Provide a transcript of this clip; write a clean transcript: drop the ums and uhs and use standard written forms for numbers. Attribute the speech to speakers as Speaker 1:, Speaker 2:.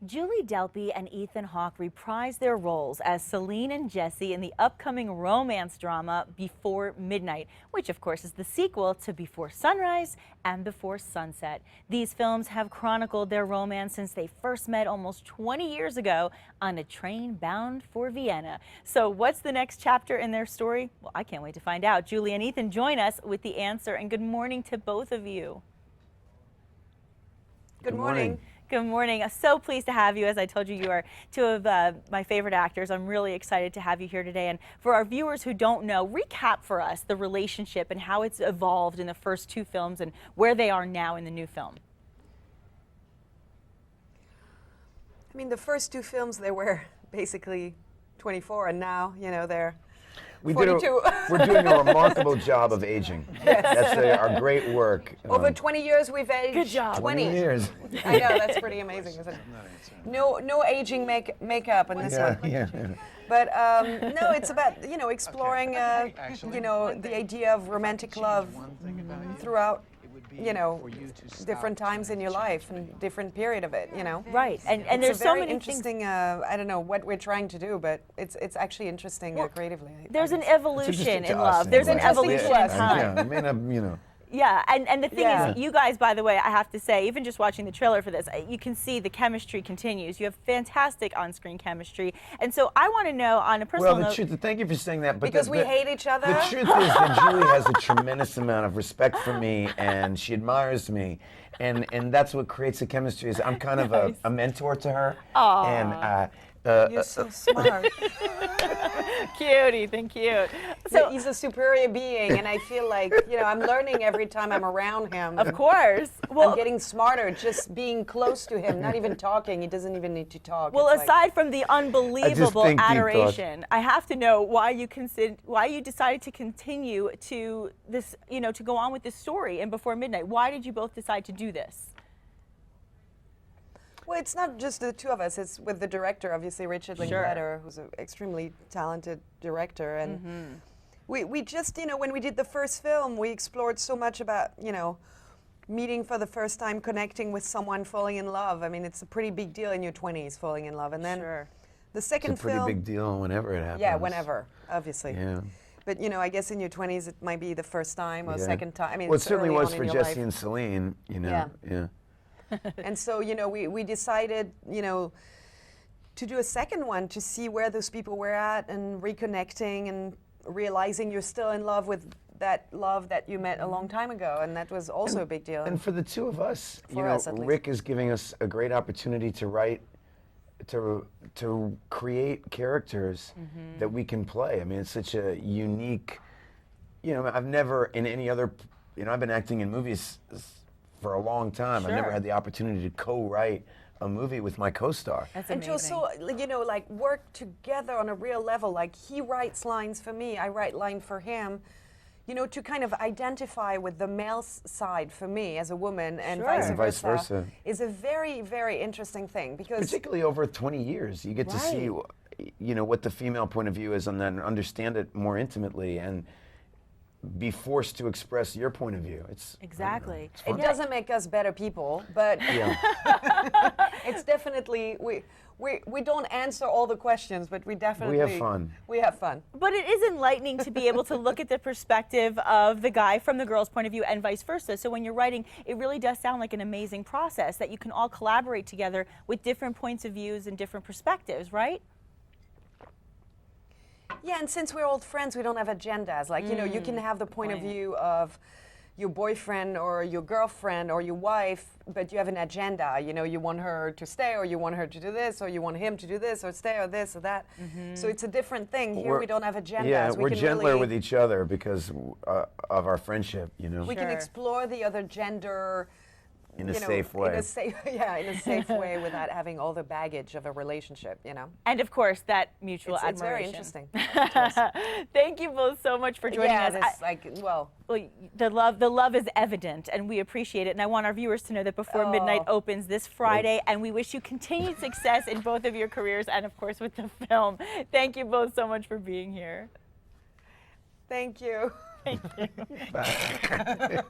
Speaker 1: Julie Delpy and Ethan Hawke reprised their roles as Celine and Jesse in the upcoming romance drama Before Midnight, which of course is the sequel to Before Sunrise and Before Sunset. These films have chronicled their romance since they first met almost 20 years ago on a train bound for Vienna. So what's the next chapter in their story? Well, I can't wait to find out. Julie and Ethan join us with the answer, and good morning to both of you.
Speaker 2: Good morning.
Speaker 1: Good morning. I'm so pleased to have you. As I told you, you are two of my favorite actors. I'm really excited to have you here today. And for our viewers who don't know, recap for us the relationship and how it's evolved in the first two films and where they are now in the new film.
Speaker 2: I mean, the first two films, they were basically 24, and now, you know, they're 42.
Speaker 3: We're doing a remarkable job of aging.
Speaker 2: Yes.
Speaker 3: That's our great work.
Speaker 2: Over 20 years, we've aged.
Speaker 1: Good job.
Speaker 2: 20
Speaker 3: years.
Speaker 2: I know, that's pretty amazing, isn't it? No aging makeup in this one.
Speaker 3: Yeah.
Speaker 2: But no, it's about, you know, exploring, you know, the idea of romantic love throughout, you know, different times in your life and different period of it, you know.
Speaker 1: Right, and there's so many
Speaker 2: interesting. I don't know what we're trying to do, but it's actually interesting creatively.
Speaker 1: There's an evolution in love.
Speaker 3: Us,
Speaker 1: There's an
Speaker 3: anyway.
Speaker 1: evolution in time.
Speaker 3: Yeah, I mean, you know.
Speaker 1: Yeah, and the thing
Speaker 2: Yeah.
Speaker 1: is, you guys, by the way, I have to say, even just watching the trailer for this, you can see the chemistry continues. You have fantastic on-screen chemistry. And so I want to know, on a personal note...
Speaker 3: Thank you for saying that. But
Speaker 2: because we hate each other?
Speaker 3: The truth is that Julie has a tremendous amount of respect for me, and she admires me. And that's what creates the chemistry. Is I'm kind of a mentor to her.
Speaker 1: Aww.
Speaker 3: And
Speaker 2: You're so smart.
Speaker 1: Cute, Ethan, cute.
Speaker 2: So he's a superior being, and I feel like, you know, I'm learning every time I'm around him.
Speaker 1: Of course. Well,
Speaker 2: I'm getting smarter just being close to him, not even talking. He doesn't even need to talk.
Speaker 1: well,
Speaker 2: It's
Speaker 1: aside from the unbelievable
Speaker 3: think deep
Speaker 1: adoration, I have to know why you decided to continue to this, you know, to go on with this story in Before Midnight. Why did you both decide to do this?
Speaker 2: Well, it's not just the two of us. It's with the director, obviously, Richard Linklater, who's an extremely talented director. And we just, you know, when we did the first film, we explored so much about, you know, meeting for the first time, connecting with someone, falling in love. I mean, it's a pretty big deal in your 20s, falling in love. And then the second
Speaker 3: it's a pretty
Speaker 2: film...
Speaker 3: big deal whenever it happens.
Speaker 2: Yeah, whenever, obviously.
Speaker 3: Yeah.
Speaker 2: But, you know, I guess in your 20s, it might be the first time or second time. I mean,
Speaker 3: well, it
Speaker 2: it's
Speaker 3: certainly
Speaker 2: early
Speaker 3: was
Speaker 2: on
Speaker 3: for
Speaker 2: in your
Speaker 3: Jesse
Speaker 2: life.
Speaker 3: and Celine, you know. Yeah.
Speaker 2: And so, you know, we decided, you know, to do a second one to see where those people were at and reconnecting and realizing you're still in love with that love that you met a long time ago. And that was also a big deal.
Speaker 3: And for the two of us, you
Speaker 2: For
Speaker 3: know,
Speaker 2: us, at least.
Speaker 3: Rick is giving us a great opportunity to write, to create characters that we can play. I mean, it's such a unique, you know, I've never in any other, you know, I've been acting in movies for a long time. I've never had the opportunity to co-write a movie with my co-star.
Speaker 1: That's
Speaker 2: and
Speaker 1: amazing.
Speaker 2: to also, you know, like work together on a real level. Like he writes lines for me, I write line for him. You know, to kind of identify with the male side for me as a woman and vice versa is a very, very interesting thing because
Speaker 3: particularly over 20 years, you get to see, you know, what the female point of view is and then understand it more intimately and be forced to express your point of view. It's
Speaker 1: exactly.
Speaker 2: It doesn't make us better people, but it's definitely we don't answer all the questions, but we definitely
Speaker 3: have fun.
Speaker 2: We have fun.
Speaker 1: But it is enlightening to be able to look at the perspective of the guy from the girl's point of view and vice versa. So when you're writing, it really does sound like an amazing process that you can all collaborate together with different points of views and different perspectives, right?
Speaker 2: Yeah, and since we're old friends, we don't have agendas. Like, you know, you can have the point of view of your boyfriend or your girlfriend or your wife, but you have an agenda. You know, you want her to stay or you want her to do this or you want him to do this or stay or this or that. So it's a different thing. Here we don't have agendas.
Speaker 3: Yeah,
Speaker 2: we
Speaker 3: we're
Speaker 2: can
Speaker 3: gentler
Speaker 2: really,
Speaker 3: with each other because of our friendship, you know.
Speaker 2: we can explore the other gender
Speaker 3: in a safe way.
Speaker 2: In a safe way without having all the baggage of a relationship, you know.
Speaker 1: And of course, that mutual
Speaker 2: It's very
Speaker 1: admiration.
Speaker 2: interesting.
Speaker 1: Thank you both so much for joining us.
Speaker 2: Well,
Speaker 1: the love is evident, and we appreciate it. And I want our viewers to know that Before Midnight opens this Friday, and we wish you continued success in both of your careers and, of course, with the film. Thank you both so much for being here.
Speaker 2: thank you.
Speaker 1: Thank you.
Speaker 3: Bye.